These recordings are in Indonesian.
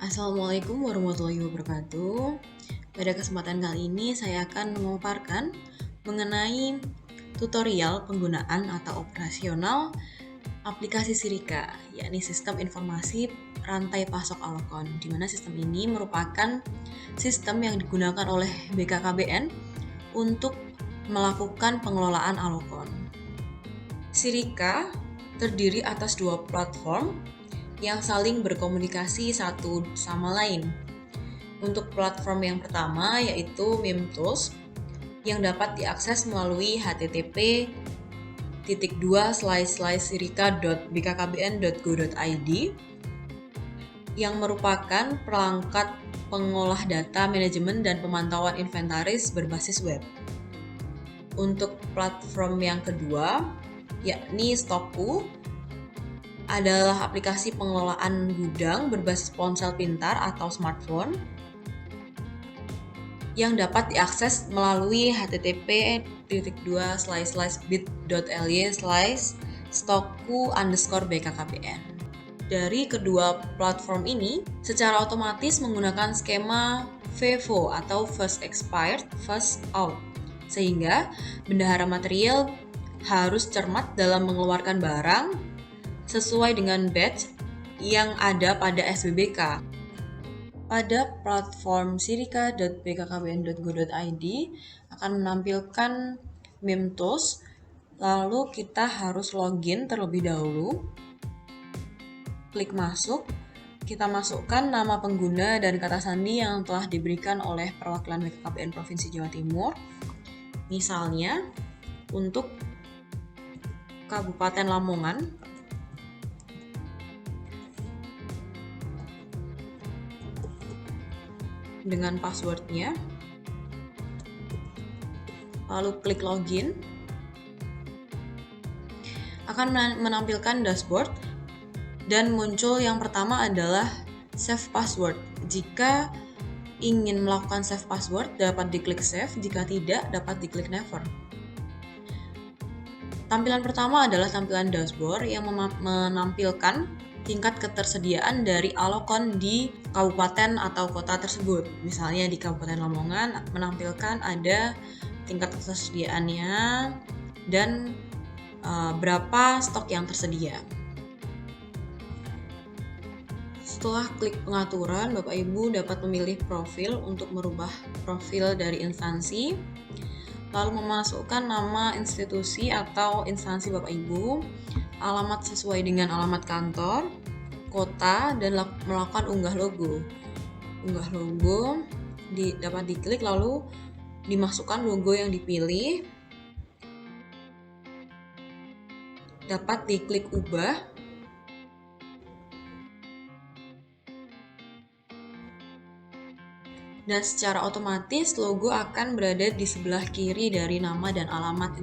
Assalamualaikum warahmatullahi wabarakatuh. Pada kesempatan kali ini saya akan memaparkan mengenai tutorial penggunaan atau operasional aplikasi Sirika, yakni Sistem Informasi Rantai Pasok Alokon, di mana sistem ini merupakan sistem yang digunakan oleh BKKBN untuk melakukan pengelolaan Alokon. Sirika terdiri atas dua platform yang saling berkomunikasi satu sama lain. Untuk platform yang pertama yaitu MIMTools yang dapat diakses melalui http://sirika.bkkbn.go.id yang merupakan perangkat pengolah data manajemen dan pemantauan inventaris berbasis web. Untuk platform yang kedua yakni Stokku adalah aplikasi pengelolaan gudang berbasis ponsel pintar atau smartphone yang dapat diakses melalui http://bit.ly/stokku_bkkbn. Dari kedua platform ini secara otomatis menggunakan skema FIFO atau First Expired, First Out, sehingga bendahara material harus cermat dalam mengeluarkan barang sesuai dengan batch yang ada pada SBBK. Pada platform sirika.bkkbn.go.id akan menampilkan MIMTools, lalu kita harus login terlebih dahulu. Klik masuk, kita masukkan nama pengguna dan kata sandi yang telah diberikan oleh perwakilan BKKBN Provinsi Jawa Timur. Misalnya, untuk Kabupaten Lamongan, dengan passwordnya, lalu klik login, akan menampilkan dashboard dan muncul yang pertama adalah save password. Jika ingin melakukan save password dapat diklik save, jika tidak dapat diklik never. Tampilan pertama adalah tampilan dashboard yang menampilkan tingkat ketersediaan dari Alokon di kabupaten atau kota tersebut. Misalnya di Kabupaten Lamongan menampilkan ada tingkat ketersediaannya dan berapa stok yang tersedia. Setelah klik pengaturan, Bapak Ibu dapat memilih profil untuk merubah profil dari instansi, lalu memasukkan nama institusi atau instansi Bapak Ibu, alamat sesuai dengan alamat kantor, kota, dan melakukan unggah logo. Unggah logo dapat diklik lalu dimasukkan logo yang dipilih, dapat diklik ubah, dan secara otomatis logo akan berada di sebelah kiri dari nama dan alamat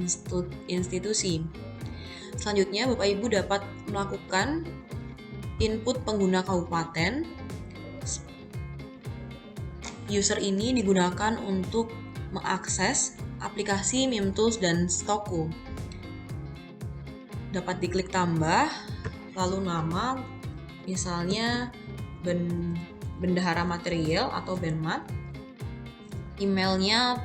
institusi. Selanjutnya, Bapak Ibu dapat melakukan input pengguna kabupaten. User ini digunakan untuk mengakses aplikasi MIMTools dan Stokku. Dapat diklik tambah, lalu nama, misalnya bendahara material atau benmat. Emailnya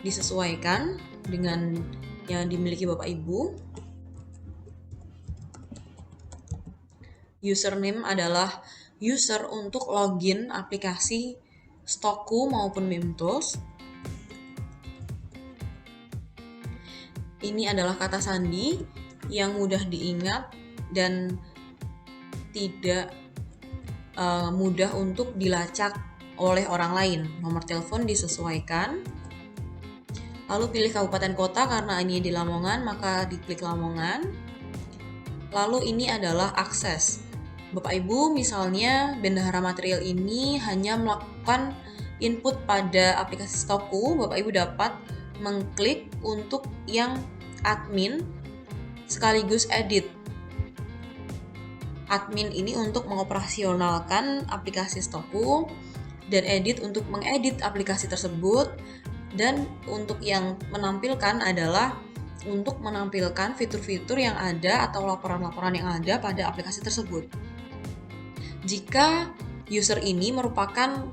disesuaikan dengan yang dimiliki Bapak Ibu. Username adalah user untuk login aplikasi Stokku maupun MIMTools. Ini adalah kata sandi yang mudah diingat dan tidak mudah untuk dilacak oleh orang lain. Nomor telepon disesuaikan. Lalu pilih kabupaten kota karena ini di Lamongan, maka diklik Lamongan. Lalu ini adalah akses. Bapak Ibu misalnya bendahara material ini hanya melakukan input pada aplikasi Stokku, Bapak Ibu dapat mengklik untuk yang admin sekaligus edit. Admin ini untuk mengoperasionalkan aplikasi Stokku dan edit untuk mengedit aplikasi tersebut, dan untuk yang menampilkan adalah untuk menampilkan fitur-fitur yang ada atau laporan-laporan yang ada pada aplikasi tersebut. Jika user ini merupakan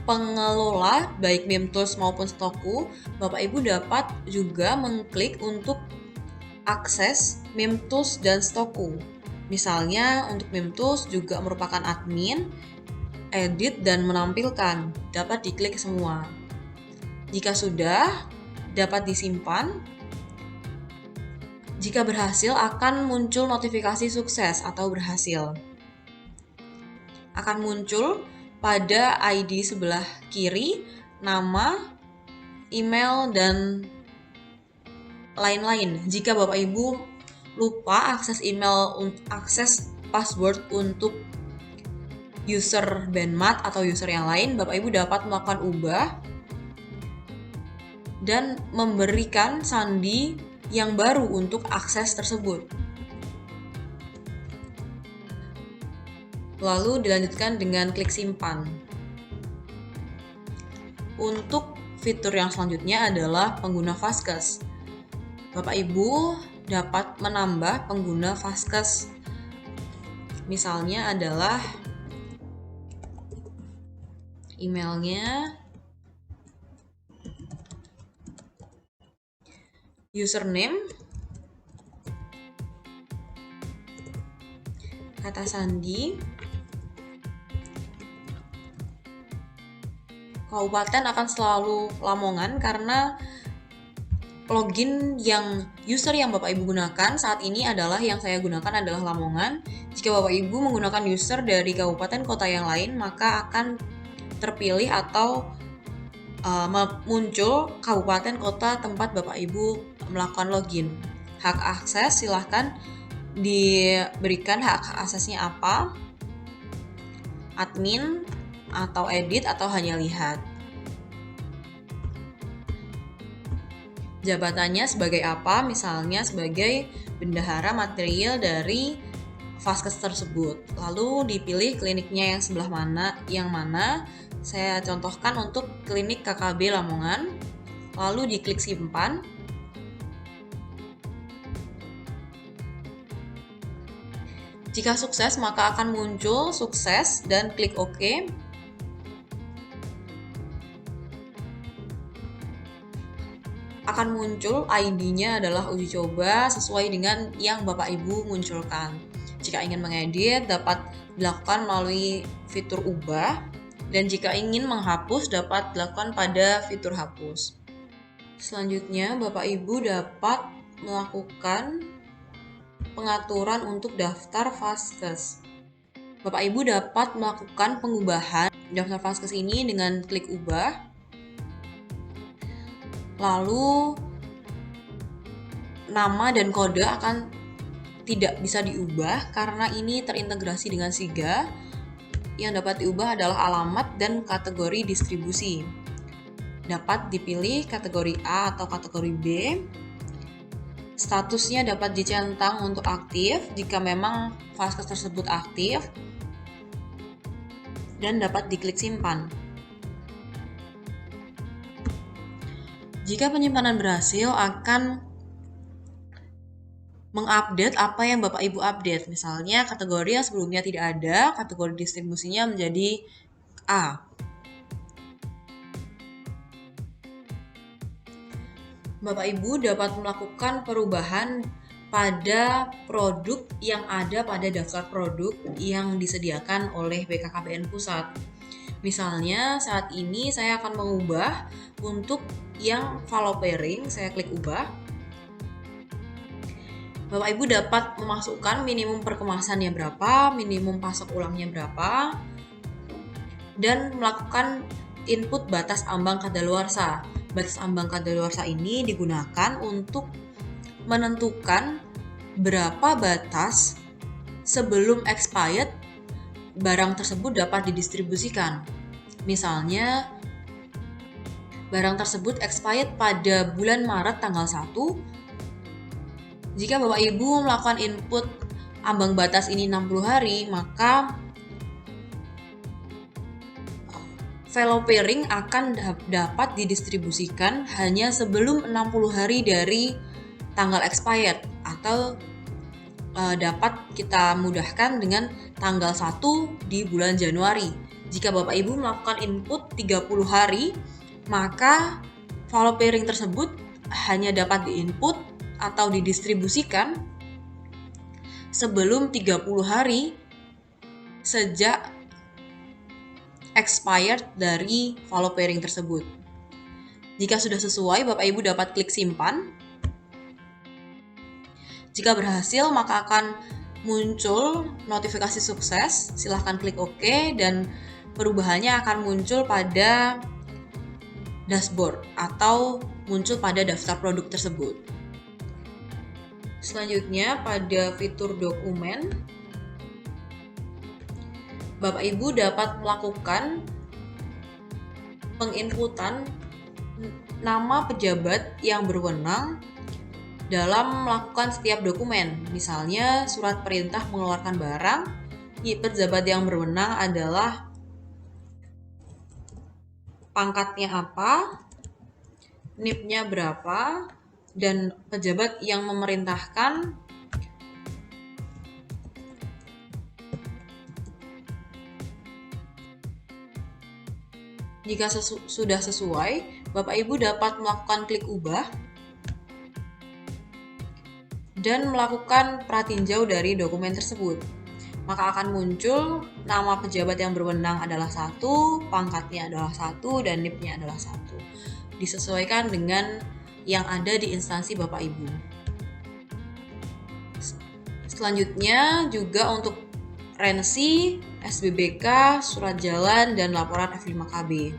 pengelola baik Memtools maupun Stoku, Bapak Ibu dapat juga mengklik untuk akses Memtools dan Stoku. Misalnya untuk Memtools juga merupakan admin, edit, dan menampilkan. Dapat diklik semua. Jika sudah, dapat disimpan. Jika berhasil, akan muncul notifikasi sukses atau berhasil. Akan muncul pada ID sebelah kiri, nama, email, dan lain-lain. Jika Bapak Ibu lupa akses email, akses password untuk user Bandmat atau user yang lain, Bapak Ibu dapat melakukan ubah dan memberikan sandi yang baru untuk akses tersebut. Lalu dilanjutkan dengan klik simpan. Untuk fitur yang selanjutnya adalah pengguna Fastcash. Bapak Ibu dapat menambah pengguna Fastcash. Misalnya adalah emailnya, username, kata sandi, kabupaten akan selalu Lamongan karena login yang user yang Bapak Ibu gunakan saat ini adalah yang saya gunakan adalah Lamongan. Jika Bapak Ibu menggunakan user dari kabupaten kota yang lain, maka akan terpilih atau muncul kabupaten kota tempat Bapak Ibu melakukan login. Hak akses silahkan diberikan hak aksesnya apa, admin atau edit atau hanya lihat. Jabatannya sebagai apa, misalnya sebagai bendahara material dari Fastcash tersebut. Lalu dipilih kliniknya yang sebelah mana, saya contohkan untuk klinik KKB Lamongan. Lalu diklik simpan. Jika sukses, maka akan muncul sukses dan klik OK. Akan muncul ID-nya adalah uji coba sesuai dengan yang Bapak Ibu munculkan. Jika ingin mengedit, dapat dilakukan melalui fitur ubah, dan jika ingin menghapus, dapat dilakukan pada fitur hapus. Selanjutnya, Bapak Ibu dapat melakukan pengaturan untuk daftar Fastcash. Bapak Ibu dapat melakukan pengubahan daftar Fastcash ini dengan klik ubah. Lalu nama dan kode akan tidak bisa diubah karena ini terintegrasi dengan Siga. Yang dapat diubah adalah alamat dan kategori distribusi. Dapat dipilih kategori A atau kategori B. Statusnya dapat dicentang untuk aktif jika memang Fastcash tersebut aktif, dan dapat diklik simpan. Jika penyimpanan berhasil, akan mengupdate apa yang Bapak Ibu update. Misalnya kategori yang sebelumnya tidak ada, kategori distribusinya menjadi A. Bapak Ibu dapat melakukan perubahan pada produk yang ada pada daftar produk yang disediakan oleh BKKBN Pusat. Misalnya saat ini saya akan mengubah untuk yang follow pairing, saya klik ubah. Bapak Ibu dapat memasukkan minimum perkemasannya berapa, minimum pasok ulangnya berapa, dan melakukan input batas ambang kadaluarsa. Batas ambang kadaluarsa ini digunakan untuk menentukan berapa batas sebelum expired barang tersebut dapat didistribusikan. Misalnya barang tersebut expired pada bulan Maret tanggal 1. Jika Bapak Ibu melakukan input ambang batas ini 60 hari, maka follow pairing akan dapat didistribusikan hanya sebelum 60 hari dari tanggal expired atau dapat kita mudahkan dengan tanggal 1 di bulan Januari. Jika Bapak Ibu melakukan input 30 hari, maka follow pairing tersebut hanya dapat diinput atau didistribusikan sebelum 30 hari sejak expired dari follow pairing tersebut. Jika sudah sesuai, Bapak Ibu dapat klik simpan. Jika berhasil, maka akan muncul notifikasi sukses. Silahkan klik OK dan perubahannya akan muncul pada dashboard atau muncul pada daftar produk tersebut. Selanjutnya, pada fitur dokumen, Bapak Ibu dapat melakukan penginputan nama pejabat yang berwenang dalam melakukan setiap dokumen. Misalnya, surat perintah mengeluarkan barang, pejabat yang berwenang adalah pangkatnya apa, NIP-nya berapa, dan pejabat yang memerintahkan jika sudah sesuai, Bapak Ibu dapat melakukan klik ubah dan melakukan pratinjau dari dokumen tersebut. Maka akan muncul nama pejabat yang berwenang adalah 1, pangkatnya adalah 1, dan NIP-nya adalah 1. Disesuaikan dengan yang ada di instansi Bapak Ibu. Selanjutnya juga untuk rensi, SBBK, surat jalan, dan laporan F5KB.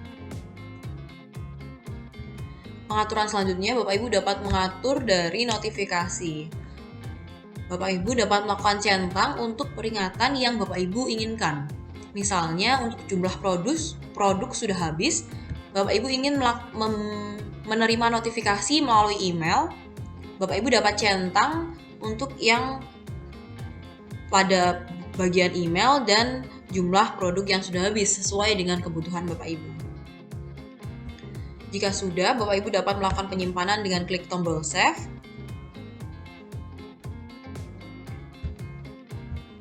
Pengaturan selanjutnya, Bapak Ibu dapat mengatur dari notifikasi. Bapak Ibu dapat melakukan centang untuk peringatan yang Bapak Ibu inginkan. Misalnya untuk jumlah produk sudah habis, Bapak Ibu ingin menerima notifikasi melalui email, Bapak Ibu dapat centang untuk yang pada bagian email dan jumlah produk yang sudah habis sesuai dengan kebutuhan Bapak Ibu. Jika sudah, Bapak Ibu dapat melakukan penyimpanan dengan klik tombol save.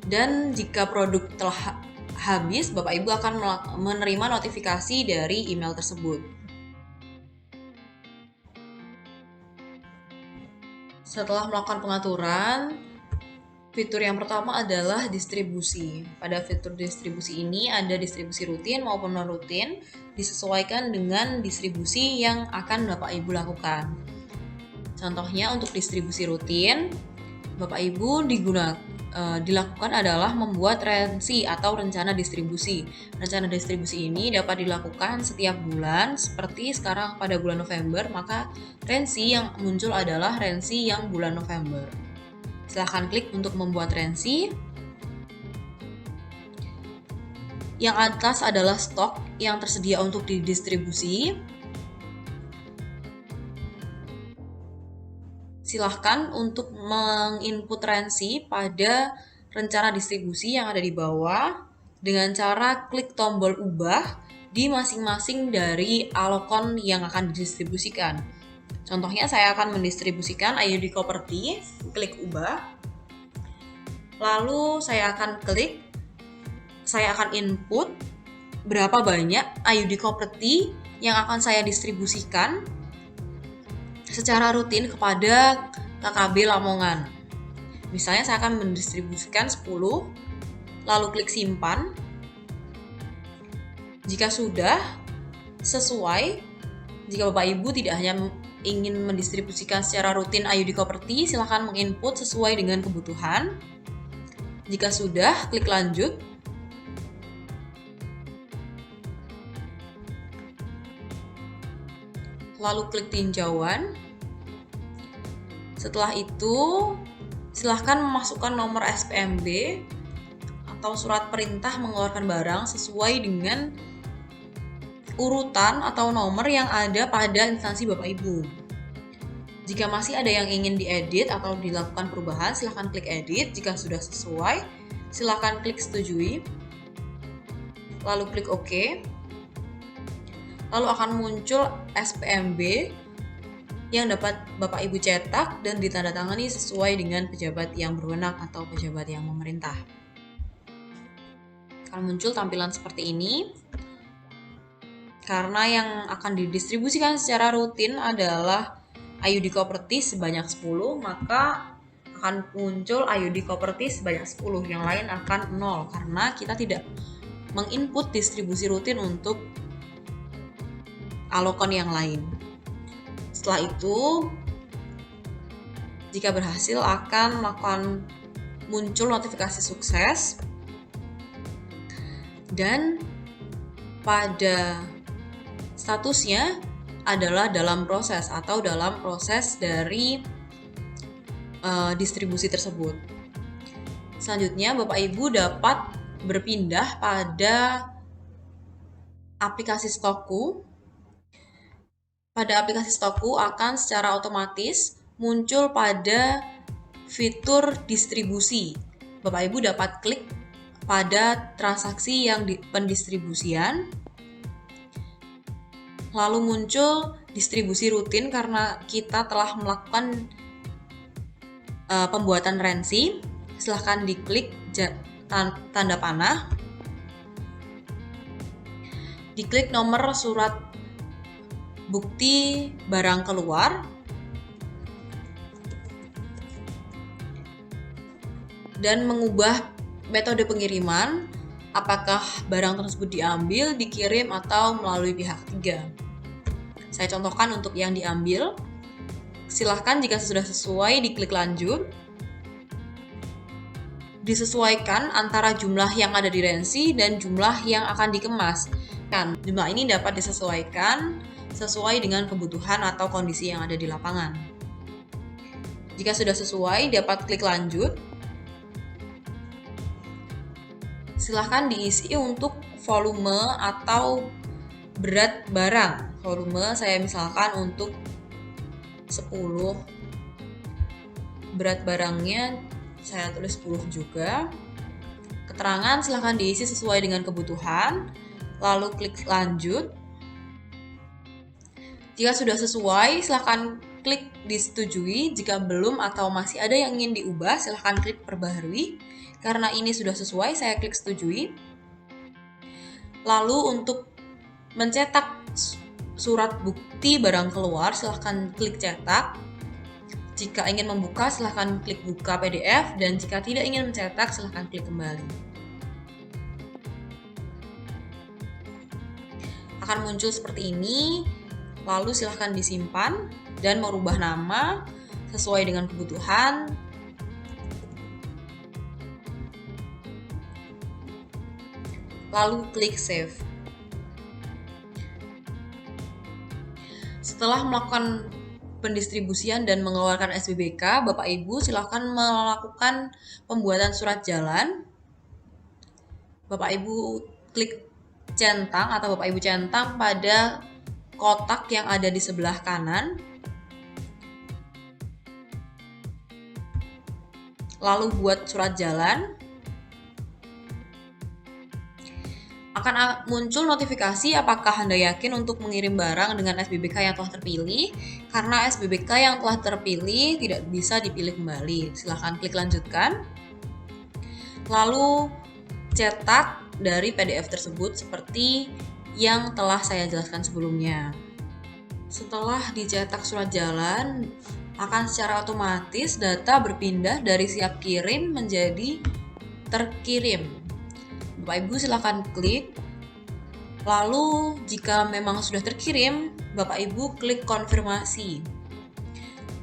Dan jika produk telah habis, Bapak Ibu akan menerima notifikasi dari email tersebut. Setelah melakukan pengaturan, fitur yang pertama adalah distribusi. Pada fitur distribusi ini ada distribusi rutin maupun non-rutin, disesuaikan dengan distribusi yang akan Bapak Ibu lakukan. Contohnya untuk distribusi rutin, Bapak Ibu dilakukan adalah membuat rensi atau rencana distribusi. Rencana distribusi ini dapat dilakukan setiap bulan, seperti sekarang pada bulan November, maka rensi yang muncul adalah rensi yang bulan November. Silahkan klik untuk membuat rensi. Yang atas adalah stok yang tersedia untuk didistribusi. Silahkan untuk menginput rensi pada rencana distribusi yang ada di bawah dengan cara klik tombol ubah di masing-masing dari alokon yang akan didistribusikan. Contohnya saya akan mendistribusikan IUD Property, klik ubah. Lalu saya akan input berapa banyak IUD Property yang akan saya distribusikan secara rutin kepada KKB Lamongan. Misalnya saya akan mendistribusikan 10, lalu klik simpan. Jika sudah sesuai, jika Bapak Ibu tidak hanya ingin mendistribusikan secara rutin IUD Property, silakan menginput sesuai dengan kebutuhan. Jika sudah, klik lanjut. Lalu klik tinjauan. Setelah itu, silakan memasukkan nomor SPMB atau surat perintah mengeluarkan barang sesuai dengan urutan atau nomor yang ada pada instansi Bapak Ibu. Jika masih ada yang ingin diedit atau dilakukan perubahan, silakan klik edit. Jika sudah sesuai, silakan klik setujui. Lalu klik OK. Lalu akan muncul SPMB yang dapat Bapak Ibu cetak dan ditandatangani sesuai dengan pejabat yang berwenang atau pejabat yang memerintah. Akan muncul tampilan seperti ini. Karena yang akan didistribusikan secara rutin adalah IUD Koperti sebanyak 10, maka akan muncul IUD Koperti sebanyak 10, yang lain akan 0 karena kita tidak menginput distribusi rutin untuk alokon yang lain. Setelah itu, jika berhasil akan melakukan muncul notifikasi sukses, dan pada statusnya adalah dalam proses atau dalam proses dari distribusi tersebut. Selanjutnya, Bapak Ibu dapat berpindah pada aplikasi Stokku. Pada aplikasi Stokku akan secara otomatis muncul pada fitur distribusi. Bapak Ibu dapat klik pada transaksi yang pendistribusian, lalu muncul distribusi rutin karena kita telah melakukan pembuatan rensi. Silahkan diklik tanda panah, diklik nomor surat bukti barang keluar, dan mengubah metode pengiriman, apakah barang tersebut diambil, dikirim, atau melalui pihak ketiga. Saya contohkan untuk yang diambil. Silahkan jika sudah sesuai diklik lanjut. Disesuaikan antara jumlah yang ada di rensi dan jumlah yang akan dikemas. Dan jumlah ini dapat disesuaikan sesuai dengan kebutuhan atau kondisi yang ada di lapangan. Jika sudah sesuai, dapat klik lanjut. Silahkan diisi untuk volume atau berat barang. Volume saya misalkan untuk 10. Berat barangnya saya tulis 10 juga. Keterangan silahkan diisi sesuai dengan kebutuhan. Lalu klik lanjut. Jika sudah sesuai, silahkan klik disetujui. Jika belum atau masih ada yang ingin diubah, silahkan klik perbaharui. Karena ini sudah sesuai, saya klik setujui. Lalu untuk mencetak surat bukti barang keluar, silahkan klik cetak. Jika ingin membuka, silahkan klik buka PDF. Dan jika tidak ingin mencetak, silahkan klik kembali. Akan muncul seperti ini. Lalu silahkan disimpan dan merubah nama sesuai dengan kebutuhan. Lalu klik save. Setelah melakukan pendistribusian dan mengeluarkan SBBK, Bapak Ibu silahkan melakukan pembuatan surat jalan. Bapak Ibu klik centang atau Bapak Ibu centang pada kotak yang ada di sebelah kanan. Lalu buat surat jalan. Akan muncul notifikasi apakah Anda yakin untuk mengirim barang dengan SBBK yang telah terpilih. Karena SBBK yang telah terpilih tidak bisa dipilih kembali. Silahkan klik lanjutkan. Lalu cetak dari PDF tersebut seperti yang telah saya jelaskan sebelumnya. Setelah dicetak surat jalan, akan secara otomatis data berpindah dari siap kirim menjadi terkirim. Bapak Ibu silakan klik. Lalu jika memang sudah terkirim, Bapak Ibu klik konfirmasi.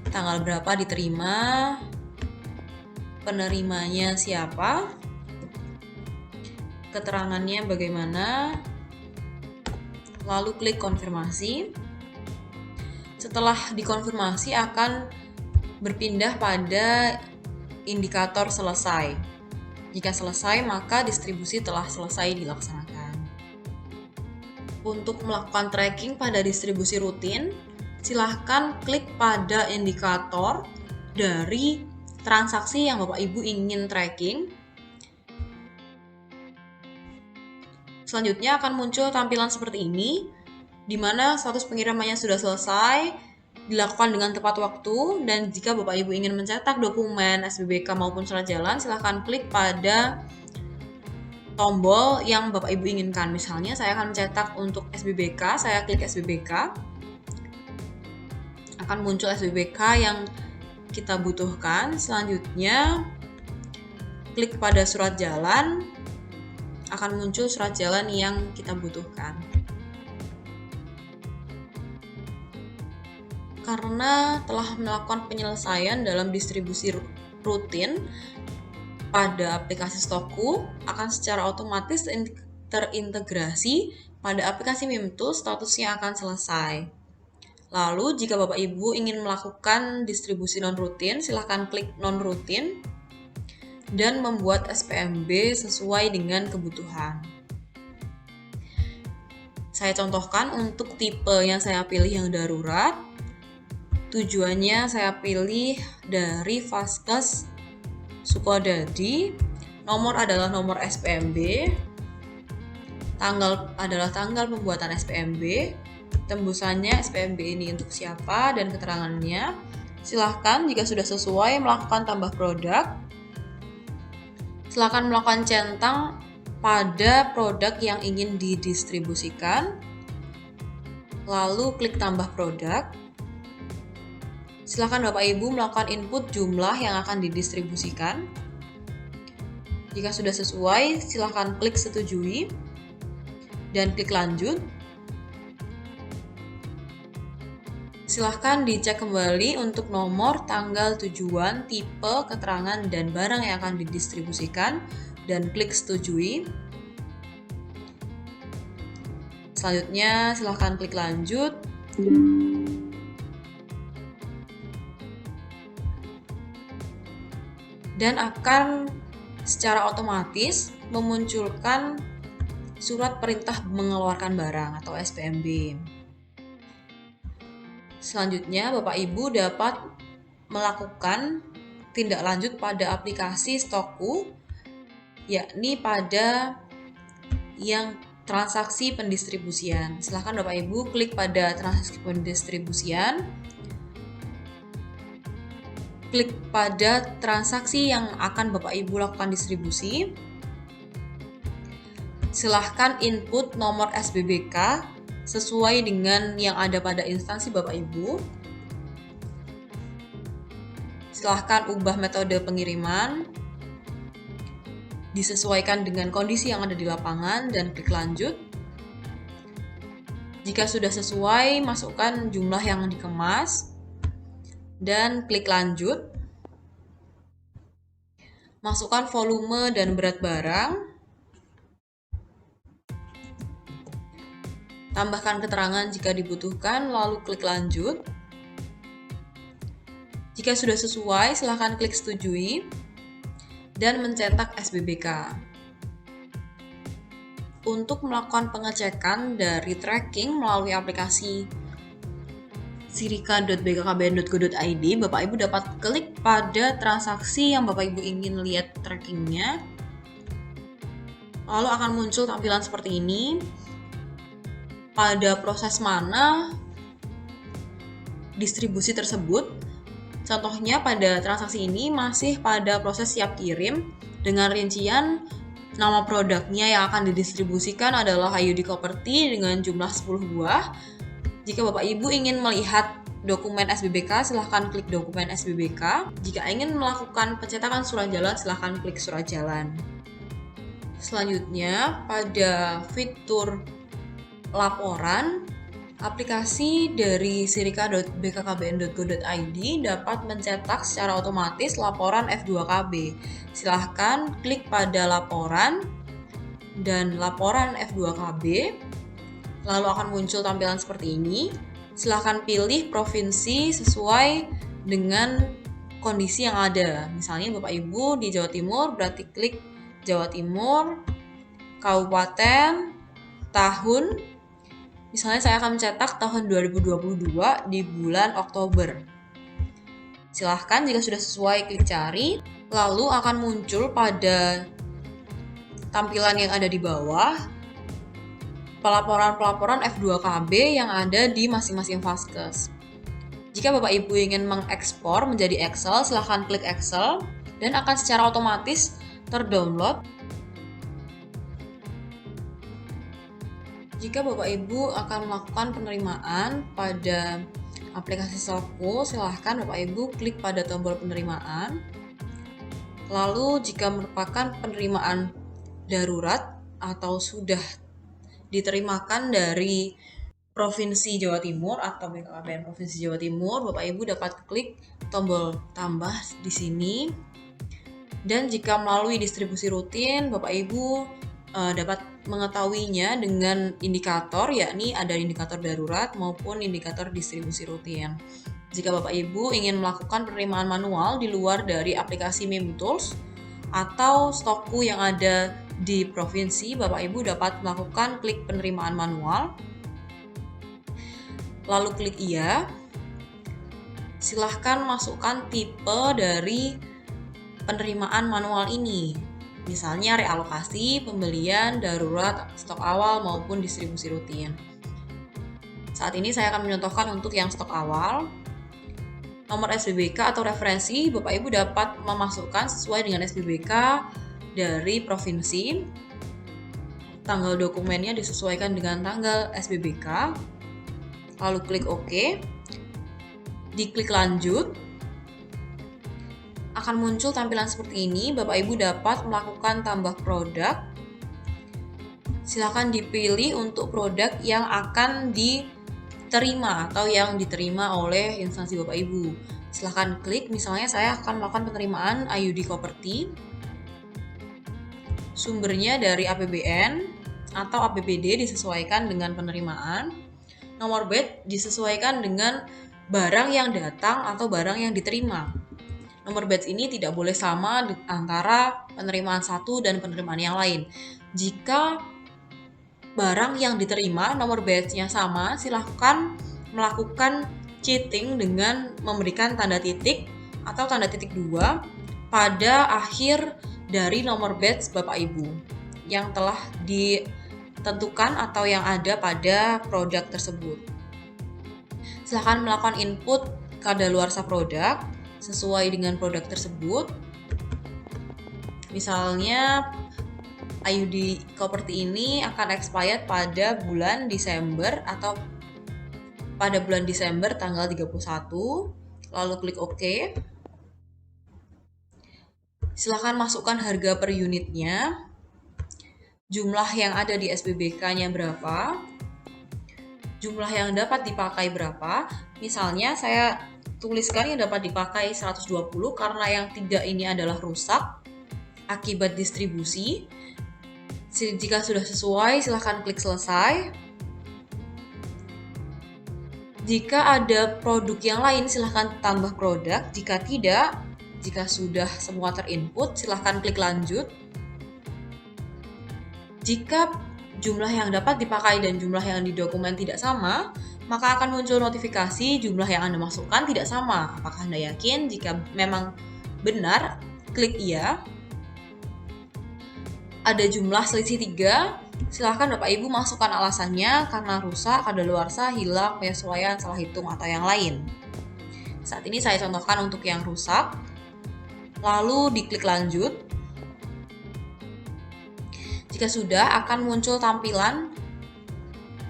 Tanggal berapa diterima, penerimanya siapa, keterangannya bagaimana, lalu klik konfirmasi. Setelah dikonfirmasi akan berpindah pada indikator selesai. Jika selesai, maka distribusi telah selesai dilaksanakan. Untuk melakukan tracking pada distribusi rutin, silahkan klik pada indikator dari transaksi yang Bapak Ibu ingin tracking. Selanjutnya akan muncul tampilan seperti ini, di mana status pengirimannya sudah selesai, dilakukan dengan tepat waktu, dan jika Bapak Ibu ingin mencetak dokumen SBBK maupun surat jalan, silahkan klik pada tombol yang Bapak Ibu inginkan. Misalnya saya akan mencetak untuk SBBK, saya klik SBBK, akan muncul SBBK yang kita butuhkan. Selanjutnya klik pada surat jalan, akan muncul surat jalan yang kita butuhkan. Karena telah melakukan penyelesaian dalam distribusi rutin pada aplikasi Stoku, akan secara otomatis terintegrasi pada aplikasi MIMTools, statusnya akan selesai. Lalu jika Bapak Ibu ingin melakukan distribusi non-rutin, silahkan klik non-rutin dan membuat SPMB sesuai dengan kebutuhan. Saya contohkan untuk tipe yang saya pilih yang darurat. Tujuannya saya pilih dari Vaskes Sukodadi, nomor adalah nomor SPMB, tanggal adalah tanggal pembuatan SPMB, tembusannya SPMB ini untuk siapa dan keterangannya. Silahkan jika sudah sesuai melakukan tambah produk, silahkan melakukan centang pada produk yang ingin didistribusikan, lalu klik tambah produk. Silakan Bapak Ibu melakukan input jumlah yang akan didistribusikan. Jika sudah sesuai, silakan klik setujui dan klik lanjut. Silahkan dicek kembali untuk nomor, tanggal tujuan, tipe, keterangan, dan barang yang akan didistribusikan dan klik setujui. Selanjutnya silahkan klik lanjut. Dan akan secara otomatis memunculkan surat perintah mengeluarkan barang atau SPMB. Selanjutnya, Bapak Ibu dapat melakukan tindak lanjut pada aplikasi Stoku, yakni pada yang transaksi pendistribusian. Silahkan Bapak Ibu klik pada transaksi pendistribusian, klik pada transaksi yang akan Bapak Ibu lakukan distribusi. Silahkan input nomor SBBK sesuai dengan yang ada pada instansi Bapak Ibu. Silahkan ubah metode pengiriman, disesuaikan dengan kondisi yang ada di lapangan dan klik lanjut. Jika sudah sesuai, masukkan jumlah yang dikemas dan klik lanjut. Masukkan volume dan berat barang. Tambahkan keterangan jika dibutuhkan, lalu klik lanjut. Jika sudah sesuai, silakan klik setujui dan mencetak SBBK. Untuk melakukan pengecekan dari tracking melalui aplikasi sirika.bkkbn.go.id, Bapak Ibu dapat klik pada transaksi yang Bapak Ibu ingin lihat trackingnya. Lalu akan muncul tampilan seperti ini. Pada proses mana distribusi tersebut. Contohnya pada transaksi ini masih pada proses siap kirim dengan rincian nama produknya yang akan didistribusikan adalah Hayudi Property dengan jumlah 10 buah. Jika Bapak Ibu ingin melihat dokumen SBBK, silahkan klik dokumen SBBK. Jika ingin melakukan pencetakan surat jalan, silahkan klik surat jalan. Selanjutnya, pada fitur laporan, aplikasi dari sirika.bkkbn.go.id dapat mencetak secara otomatis laporan F2KB. Silahkan klik pada laporan dan laporan F2KB. Lalu akan muncul tampilan seperti ini. Silahkan pilih provinsi sesuai dengan kondisi yang ada. Misalnya Bapak Ibu di Jawa Timur, berarti klik Jawa Timur, kabupaten, tahun. Misalnya saya akan mencetak tahun 2022 di bulan Oktober. Silahkan jika sudah sesuai klik cari, lalu akan muncul pada tampilan yang ada di bawah pelaporan-pelaporan F2KB yang ada di masing-masing vaskes. Jika Bapak Ibu ingin mengekspor menjadi Excel, silahkan klik Excel dan akan secara otomatis terdownload. Jika Bapak Ibu akan melakukan penerimaan pada aplikasi Stockku, silahkan Bapak Ibu klik pada tombol penerimaan. Lalu jika merupakan penerimaan darurat atau sudah diterimakan dari Provinsi Jawa Timur atau BKKBN Provinsi Jawa Timur, Bapak Ibu dapat klik tombol tambah di sini. Dan jika melalui distribusi rutin, Bapak Ibu dapat mengetahuinya dengan indikator, yakni ada indikator darurat maupun indikator distribusi rutin. Jika Bapak Ibu ingin melakukan penerimaan manual di luar dari aplikasi MIMTools atau Stockku yang ada di provinsi, Bapak Ibu dapat melakukan klik penerimaan manual, lalu klik iya. Silahkan masukkan tipe dari penerimaan manual ini. Misalnya realokasi, pembelian, darurat, stok awal, maupun distribusi rutin. Saat ini saya akan mencontohkan untuk yang stok awal. Nomor SPBK atau referensi, Bapak Ibu dapat memasukkan sesuai dengan SPBK dari provinsi. Tanggal dokumennya disesuaikan dengan tanggal SPBK. Lalu klik OK. Diklik lanjut. Akan muncul tampilan seperti ini. Bapak Ibu dapat melakukan tambah produk. Silakan dipilih untuk produk yang akan diterima atau yang diterima oleh instansi Bapak Ibu. Silakan klik, misalnya saya akan melakukan penerimaan IUD Koperti. Sumbernya dari APBN atau APBD disesuaikan dengan penerimaan. Nomor batch disesuaikan dengan barang yang datang atau barang yang diterima. Nomor batch ini tidak boleh sama antara penerimaan satu dan penerimaan yang lain. Jika barang yang diterima nomor batch-nya sama, silahkan melakukan cheating dengan memberikan tanda titik atau tanda titik 2 pada akhir dari nomor batch Bapak Ibu yang telah ditentukan atau yang ada pada produk tersebut. Silahkan melakukan input kadaluarsa produk sesuai dengan produk tersebut. Misalnya IUD Koperti ini akan expired pada bulan Desember atau pada bulan Desember tanggal 31. Lalu klik OK. Silakan masukkan harga per unitnya. Jumlah yang ada di SPBK-nya berapa? Jumlah yang dapat dipakai berapa? Misalnya saya tuliskan yang dapat dipakai 120 karena yang 3 ini adalah rusak akibat distribusi. Jika sudah sesuai, silahkan klik selesai. Jika ada produk yang lain, silahkan tambah produk. Jika tidak, jika sudah semua terinput, silahkan klik lanjut. Jika jumlah yang dapat dipakai dan jumlah yang di dokumen tidak sama, maka akan muncul notifikasi jumlah yang Anda masukkan tidak sama. Apakah Anda yakin? Jika memang benar, klik iya. Ada jumlah selisih 3, silahkan Bapak Ibu masukkan alasannya karena rusak, kadaluarsa, hilang, penyesuaian, salah hitung, atau yang lain. Saat ini saya contohkan untuk yang rusak. Lalu diklik lanjut. Jika sudah, akan muncul tampilan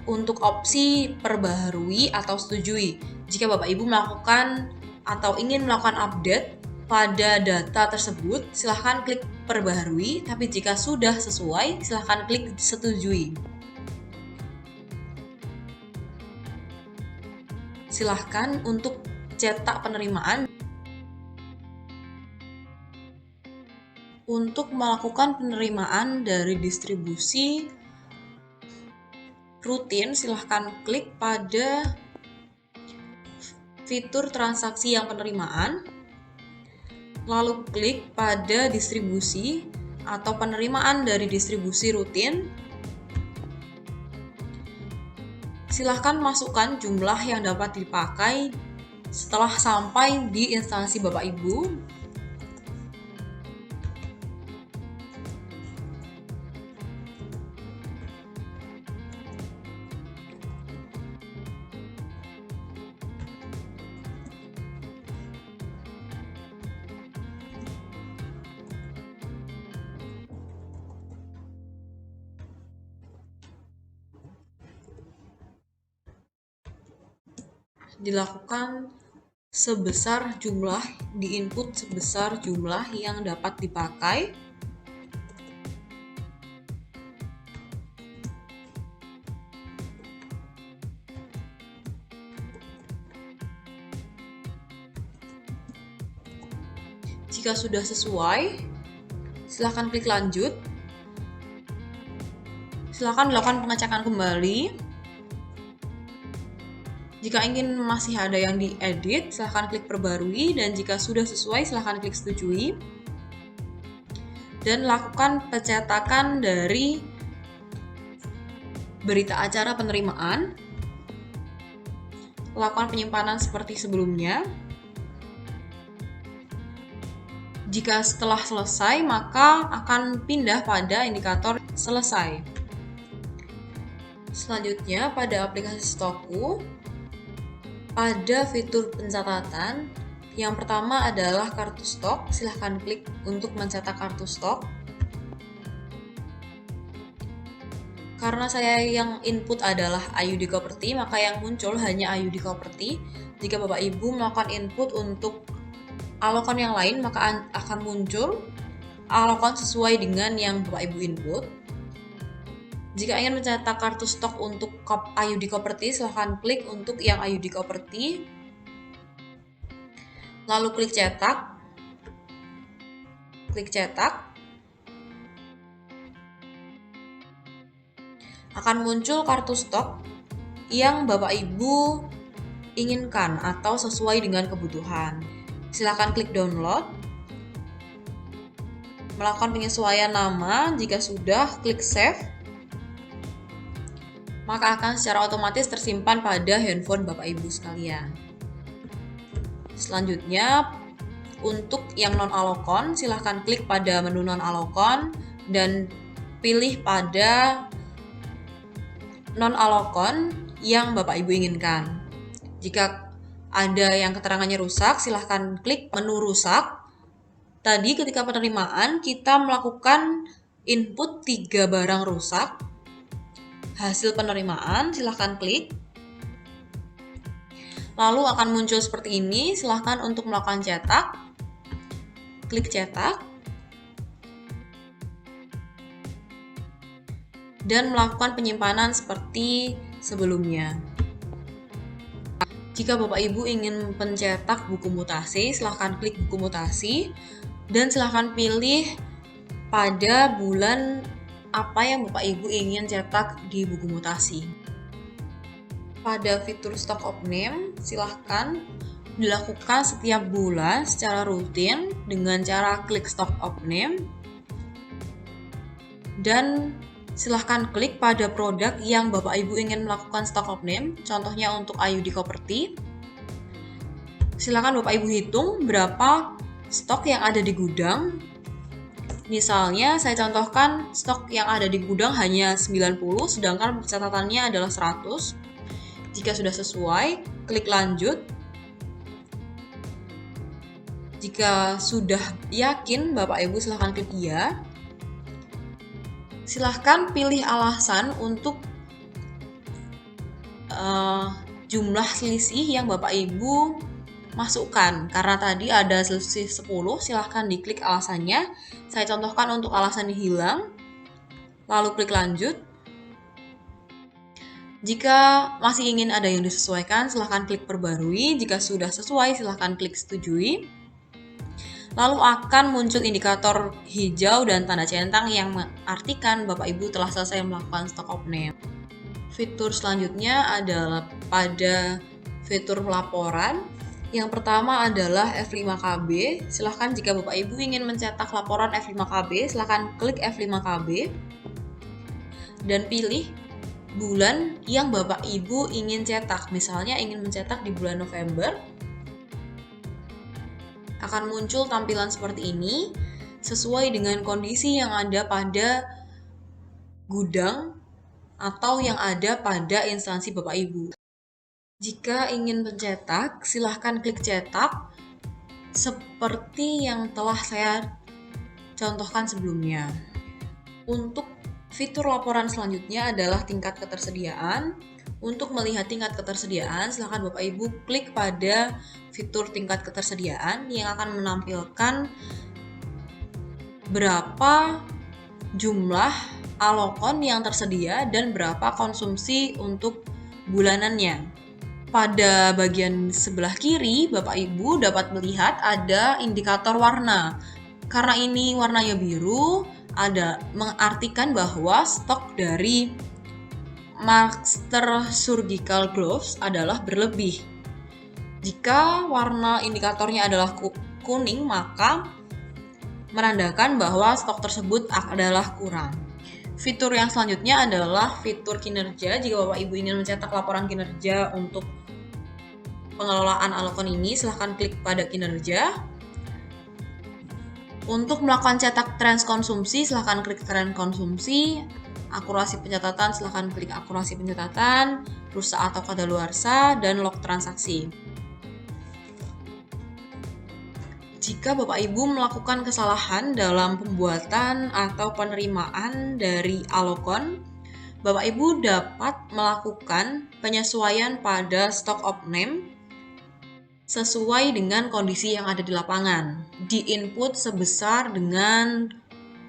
untuk opsi perbaharui atau setujui. Jika Bapak Ibu melakukan atau ingin melakukan update pada data tersebut, silahkan klik perbaharui, tapi jika sudah sesuai, silahkan klik setujui. Silahkan untuk cetak penerimaan. Untuk melakukan penerimaan dari distribusi rutin, silahkan klik pada fitur transaksi yang penerimaan, lalu klik pada distribusi atau penerimaan dari distribusi rutin. Silahkan masukkan jumlah yang dapat dipakai setelah sampai di instansi Bapak Ibu. dilakukan sebesar jumlah, di-input sebesar jumlah yang dapat dipakai. Jika sudah sesuai, silakan klik lanjut. Silakan dilakukan pengecekan kembali. Jika ingin masih ada yang diedit, silakan klik perbarui, dan jika sudah sesuai, silakan klik setujui. Dan lakukan pencetakan dari berita acara penerimaan. Lakukan penyimpanan seperti sebelumnya. Jika setelah selesai, maka akan pindah pada indikator selesai. Selanjutnya, pada aplikasi Stoku, pada fitur pencatatan, yang pertama adalah kartu stok. Silahkan klik untuk mencetak kartu stok. Karena saya yang input adalah IUD Koperti, maka yang muncul hanya IUD Koperti. Jika Bapak Ibu melakukan input untuk alokon yang lain, maka akan muncul alokon sesuai dengan yang Bapak Ibu input. Jika ingin mencetak kartu stok untuk IUD Koperti, silahkan klik untuk yang IUD Koperti, lalu klik cetak. Klik cetak. Akan muncul kartu stok yang Bapak Ibu inginkan atau sesuai dengan kebutuhan. Silakan klik download. Melakukan penyesuaian nama, jika sudah klik save. Maka akan secara otomatis tersimpan pada handphone Bapak Ibu sekalian. Selanjutnya, untuk yang non-alokon, silahkan klik pada menu non-alokon dan pilih pada non-alokon yang Bapak Ibu inginkan. Jika ada yang keterangannya rusak, silahkan klik menu rusak. Tadi ketika penerimaan, kita melakukan input 3 barang rusak. Hasil penerimaan, silahkan klik. Lalu akan muncul seperti ini, silahkan untuk melakukan cetak. Klik cetak. Dan melakukan penyimpanan seperti sebelumnya. Jika Bapak Ibu ingin pencetak buku mutasi, silahkan klik buku mutasi dan silahkan pilih pada bulan apa yang Bapak Ibu ingin cetak di buku mutasi. Pada fitur stock of name, silahkan dilakukan setiap bulan secara rutin dengan cara klik stock of name dan silahkan klik pada produk yang Bapak Ibu ingin melakukan stock of name, contohnya untuk IUD Koperti. Silahkan Bapak Ibu hitung berapa stok yang ada di gudang. Misalnya saya contohkan stok yang ada di gudang hanya 90, sedangkan pencatatannya adalah 100. Jika sudah sesuai, klik lanjut. Jika sudah yakin, Bapak Ibu silahkan klik ya. Silahkan pilih alasan untuk jumlah selisih yang Bapak Ibu masukkan. Karena tadi ada selisih 10, silahkan diklik alasannya. Saya contohkan untuk alasan hilang, lalu klik lanjut. Jika masih ingin ada yang disesuaikan, silahkan klik perbarui. Jika sudah sesuai, silahkan klik setujui. Lalu akan muncul indikator hijau dan tanda centang yang mengartikan Bapak Ibu telah selesai melakukan stock of name. Fitur selanjutnya adalah pada fitur laporan. Yang pertama adalah F5KB. Silahkan jika Bapak Ibu ingin mencetak laporan F5KB, silahkan klik F5KB dan pilih bulan yang Bapak Ibu ingin cetak. Misalnya ingin mencetak di bulan November. Akan muncul tampilan seperti ini sesuai dengan kondisi yang ada pada gudang atau yang ada pada instansi Bapak Ibu. Jika ingin mencetak, silahkan klik cetak seperti yang telah saya contohkan sebelumnya. Untuk Fitur laporan selanjutnya adalah tingkat ketersediaan. Untuk melihat tingkat ketersediaan, silakan Bapak Ibu klik pada fitur tingkat ketersediaan yang akan menampilkan berapa jumlah alokon yang tersedia dan berapa konsumsi untuk bulanannya. Pada bagian sebelah kiri, Bapak Ibu dapat melihat ada indikator warna. Karena ini warnanya biru, ada mengartikan bahwa stok dari Master Surgical Gloves adalah berlebih. Jika warna indikatornya adalah kuning, maka menandakan bahwa stok tersebut adalah kurang. Fitur yang selanjutnya adalah fitur kinerja. Jika Bapak Ibu ingin mencetak laporan kinerja untuk pengelolaan alokon ini, silahkan klik pada kinerja. Untuk melakukan cetak trend konsumsi, silahkan klik trend konsumsi. Akurasi pencatatan, silahkan klik akurasi pencatatan, rusak atau kadaluarsa, dan log transaksi. Jika Bapak Ibu melakukan kesalahan dalam pembuatan atau penerimaan dari alokon, Bapak Ibu dapat melakukan penyesuaian pada stock of name sesuai dengan kondisi yang ada di lapangan. Di input sebesar dengan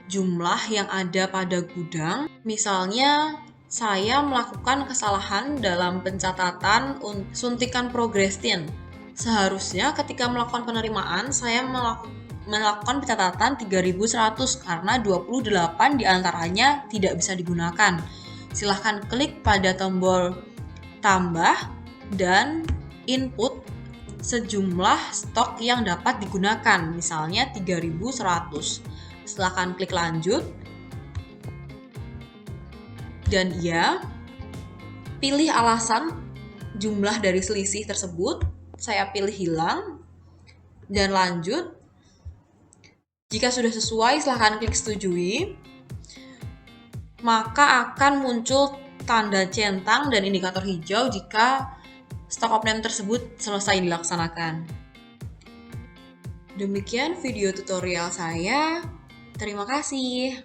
jumlah yang ada pada gudang. Misalnya, saya melakukan kesalahan dalam pencatatan suntikan Progrestin. Seharusnya ketika melakukan penerimaan, saya melakukan pencatatan 3.100 karena 28 diantaranya tidak bisa digunakan. Silahkan klik pada tombol tambah dan input sejumlah stok yang dapat digunakan, misalnya 3.100. Silahkan klik lanjut. Dan pilih alasan jumlah dari selisih tersebut. Saya pilih hilang dan lanjut. Jika sudah sesuai, silahkan klik setujui. Maka akan muncul tanda centang dan indikator hijau jika stock of name tersebut selesai dilaksanakan. Demikian video tutorial saya. Terima kasih.